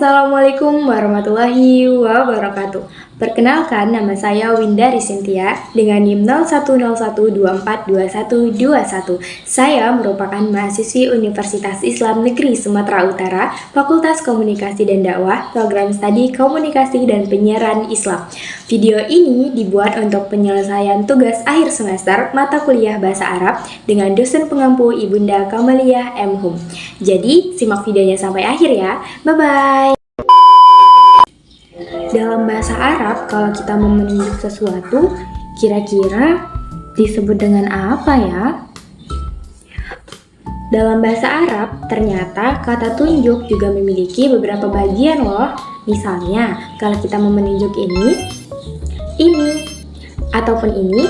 Assalamualaikum warahmatullahi wabarakatuh. Perkenalkan, nama saya Windari Cynthia dengan NIM 0101242121. Saya merupakan mahasiswi Universitas Islam Negeri Sumatera Utara, Fakultas Komunikasi dan Dakwah, Program Studi Komunikasi dan Penyiaran Islam. Video ini dibuat untuk penyelesaian tugas akhir semester mata kuliah Bahasa Arab dengan dosen pengampu Ibunda Kamaliah M. Hum. Jadi, simak videonya sampai akhir ya. Bye-bye! Dalam bahasa Arab, kalau kita mau menunjuk sesuatu, kira-kira disebut dengan apa ya? Dalam bahasa Arab, ternyata kata tunjuk juga memiliki beberapa bagian loh. Misalnya, kalau kita mau menunjuk ini, ataupun ini,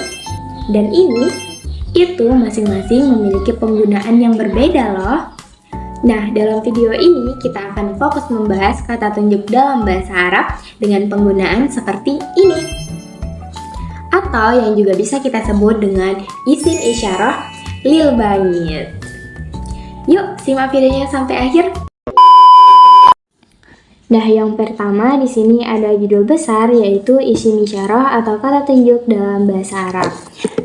dan ini, itu masing-masing memiliki penggunaan yang berbeda loh. Nah, dalam video ini kita akan fokus membahas kata tunjuk dalam bahasa Arab dengan penggunaan seperti ini. Atau yang juga bisa kita sebut dengan isim isyarah lil bait. Yuk, simak videonya sampai akhir. Nah, yang pertama di sini ada judul besar yaitu isim isyarah atau kata tunjuk dalam bahasa Arab.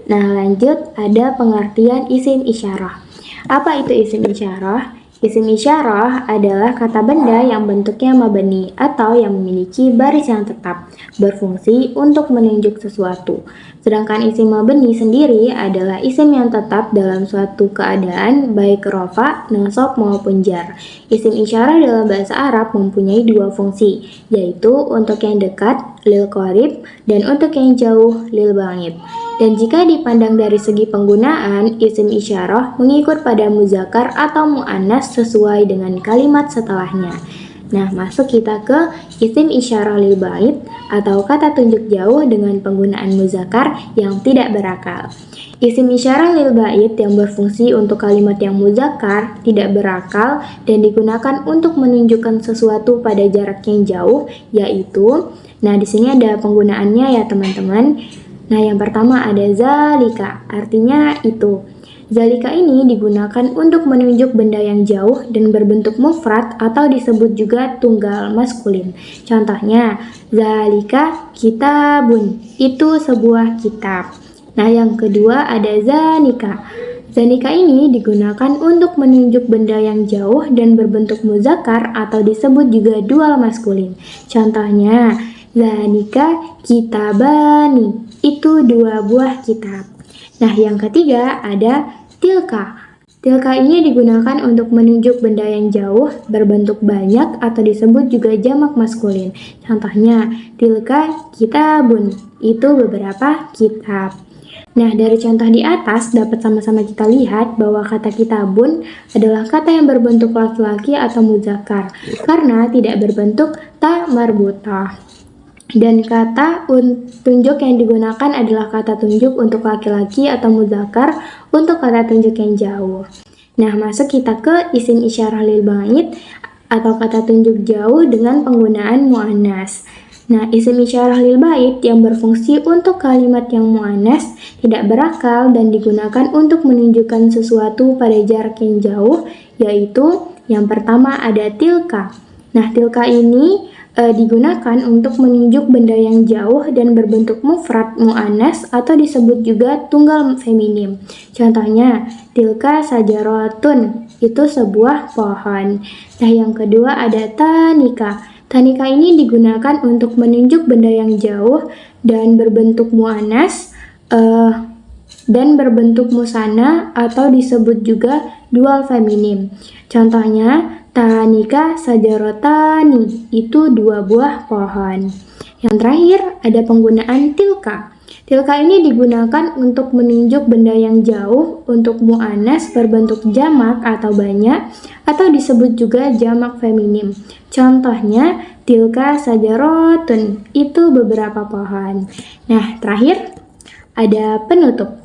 Nah, lanjut ada pengertian isim isyarah. Apa itu isim isyarah? Isim isyarah adalah kata benda yang bentuknya mabni atau yang memiliki baris yang tetap, berfungsi untuk menunjuk sesuatu. Sedangkan isim mabni sendiri adalah isim yang tetap dalam suatu keadaan baik rafa, nasab maupun jar. Isim isyarah dalam bahasa Arab mempunyai dua fungsi, yaitu untuk yang dekat, lil qarib, dan untuk yang jauh, lil ba'id. Dan jika dipandang dari segi penggunaan, isim isyarah mengikut pada muzakkar atau mu'annas sesuai dengan kalimat setelahnya. Nah, masuk kita ke isim isyarah lil ba'id atau kata tunjuk jauh dengan penggunaan muzakkar yang tidak berakal. Isim isyarah lil ba'id yang berfungsi untuk kalimat yang muzakkar, tidak berakal, dan digunakan untuk menunjukkan sesuatu pada jarak yang jauh, yaitu, nah di sini ada penggunaannya ya teman-teman. Nah, yang pertama ada zalika, artinya itu. Zalika ini digunakan untuk menunjuk benda yang jauh dan berbentuk mufrad atau disebut juga tunggal maskulin. Contohnya, zalika kitabun, itu sebuah kitab. Nah, yang kedua ada zanika. Zanika ini digunakan untuk menunjuk benda yang jauh dan berbentuk muzakkar atau disebut juga dual maskulin. Contohnya, zanika kitabani, itu dua buah kitab. Nah, yang ketiga ada tilka. Tilka ini digunakan untuk menunjuk benda yang jauh, berbentuk banyak atau disebut juga jamak maskulin. Contohnya, tilka kitabun, itu beberapa kitab. Nah, dari contoh di atas dapat sama-sama kita lihat bahwa kata kitabun adalah kata yang berbentuk laki-laki atau muzakkar karena tidak berbentuk ta marbutah. Dan kata tunjuk yang digunakan adalah kata tunjuk untuk laki-laki atau muzakkar untuk kata tunjuk yang jauh. Nah, masuk kita ke isim isyarah lil ba'id atau kata tunjuk jauh dengan penggunaan mu'annas. Nah, isim isyarah lil ba'id yang berfungsi untuk kalimat yang mu'annas, tidak berakal dan digunakan untuk menunjukkan sesuatu pada jarak yang jauh, yaitu yang pertama ada tilka. Nah, tilka ini digunakan untuk menunjuk benda yang jauh dan berbentuk mufrad mu'annas atau disebut juga tunggal feminim. Contohnya, tilka sajaratun, itu sebuah pohon. Nah, yang kedua ada tanika. Tanika ini digunakan untuk menunjuk benda yang jauh dan berbentuk mu'annas dan berbentuk musanna atau disebut juga dual feminim. Contohnya, tanika sajarotani, itu dua buah pohon. Yang terakhir ada penggunaan tilka. Tilka ini digunakan untuk menunjuk benda yang jauh untuk mu'annas berbentuk jamak atau banyak atau disebut juga jamak feminim. Contohnya, tilka sajarotun, itu beberapa pohon. Nah, terakhir ada penutup.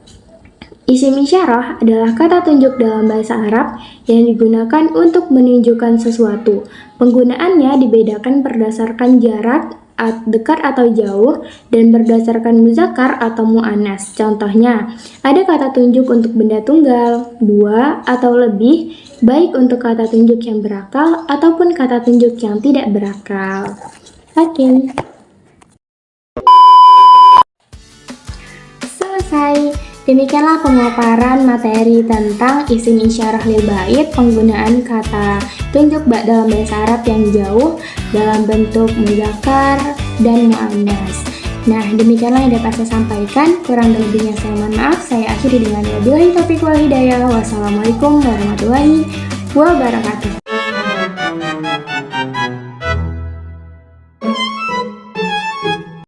Isim isyarah adalah kata tunjuk dalam bahasa Arab yang digunakan untuk menunjukkan sesuatu. Penggunaannya dibedakan berdasarkan jarak dekat atau jauh, dan berdasarkan muzakkar atau muannas. Contohnya, ada kata tunjuk untuk benda tunggal, dua atau lebih, baik untuk kata tunjuk yang berakal ataupun kata tunjuk yang tidak berakal. Oke. Selesai. Demikianlah pemaparan materi tentang isim isyarah lil bait, penggunaan kata tunjuk dalam bahasa Arab yang jauh dalam bentuk muzakkar dan muannas. Nah, demikianlah yang dapat saya sampaikan. Kurang dan lebihnya saya mohon maaf. Saya akhiri dengan wabillahi taufiq wal hidayah. Wassalamualaikum warahmatullahi wabarakatuh.